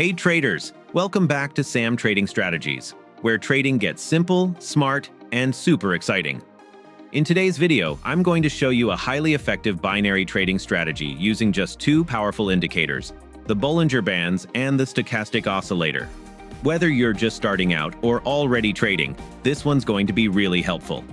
Hey traders, welcome back to Sam Trading Strategies, where trading gets simple, smart, and super exciting. In today's video, I'm going to show you a highly effective binary trading strategy using just two powerful indicators, the Bollinger Bands and the Stochastic Oscillator. Whether you're just starting out or already trading, this one's going to be really helpful.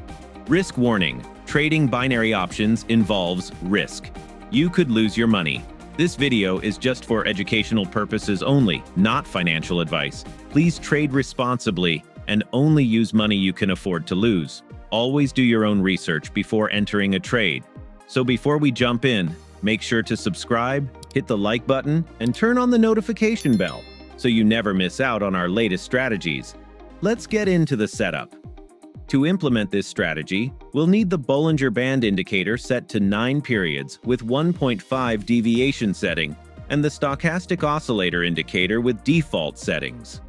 Risk warning: trading binary options involves risk. You could lose your money. This video is just for educational purposes only, not financial advice. Please trade responsibly and only use money you can afford to lose. Always do your own research before entering a trade. So before we jump in, make sure to subscribe, hit the like button, and turn on the notification bell so you never miss out on our latest strategies. Let's get into the setup. To implement this strategy, we'll need the Bollinger Band indicator set to 9 periods with 1.5 deviation setting and the Stochastic Oscillator indicator with default settings.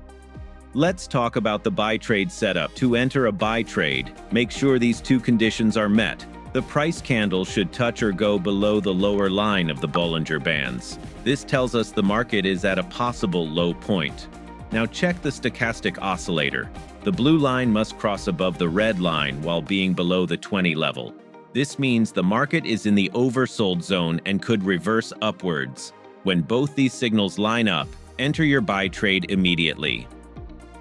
Let's talk about the buy trade setup. To enter a buy trade, make sure these two conditions are met. The price candle should touch or go below the lower line of the Bollinger Bands. This tells us the market is at a possible low point. Now check the Stochastic Oscillator. The blue line must cross above the red line while being below the 20 level. This means the market is in the oversold zone and could reverse upwards. When both these signals line up, enter your buy trade immediately.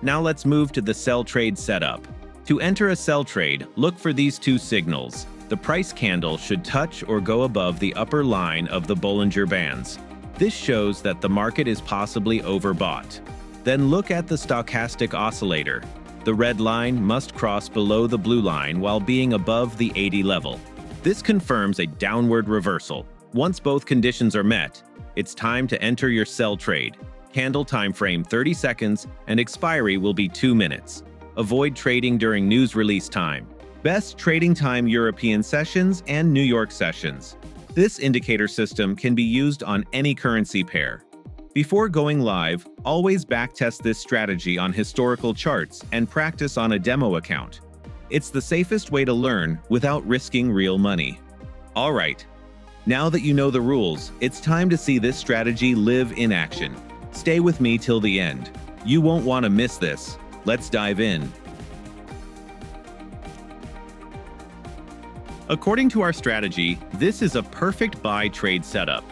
Now let's move to the sell trade setup. To enter a sell trade, look for these two signals. The price candle should touch or go above the upper line of the Bollinger Bands. This shows that the market is possibly overbought. Then look at the Stochastic Oscillator. The red line must cross below the blue line while being above the 80 level. This confirms a downward reversal. Once both conditions are met, it's time to enter your sell trade. Candle time frame 30 seconds and expiry will be 2 minutes. Avoid trading during news release time. Best trading time: European sessions and New York sessions. This indicator system can be used on any currency pair. Before going live, always backtest this strategy on historical charts and practice on a demo account. It's the safest way to learn without risking real money. Alright, now that you know the rules, it's time to see this strategy live in action. Stay with me till the end. You won't want to miss this. Let's dive in. According to our strategy, this is a perfect buy trade setup.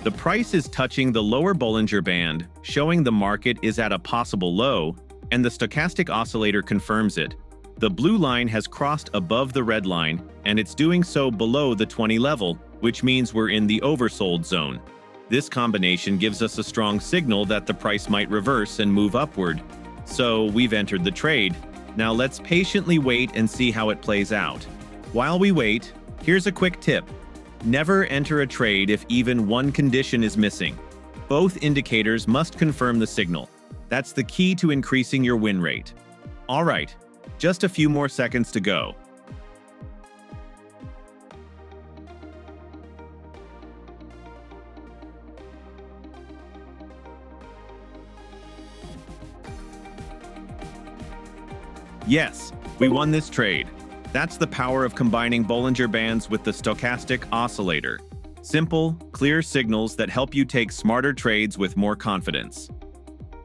The price is touching the lower Bollinger Band, showing the market is at a possible low, and the Stochastic Oscillator confirms it. The blue line has crossed above the red line, and it's doing so below the 20 level, which means we're in the oversold zone. This combination gives us a strong signal that the price might reverse and move upward. So we've entered the trade. Now let's patiently wait and see how it plays out. While we wait, here's a quick tip. Never enter a trade if even one condition is missing. Both indicators must confirm the signal. That's the key to increasing your win rate. Alright, just a few more seconds to go. Yes, we won this trade. That's the power of combining Bollinger Bands with the Stochastic Oscillator. Simple, clear signals that help you take smarter trades with more confidence.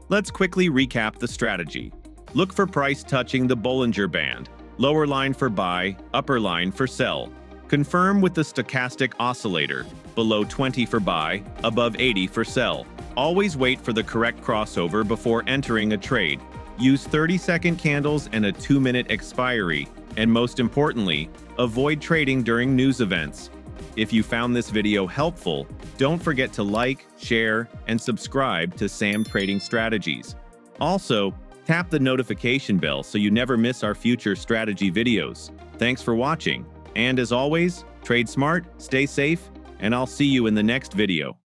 Let's quickly recap the strategy. Look for price touching the Bollinger Band. Lower line for buy, upper line for sell. Confirm with the Stochastic Oscillator. Below 20 for buy, above 80 for sell. Always wait for the correct crossover before entering a trade. Use 30-second candles and a 2-minute expiry. And most importantly, avoid trading during news events. If you found this video helpful, don't forget to like, share, and subscribe to Sam Trading Strategies. Also, tap the notification bell so you never miss our future strategy videos. Thanks for watching, and as always, trade smart, stay safe, and I'll see you in the next video.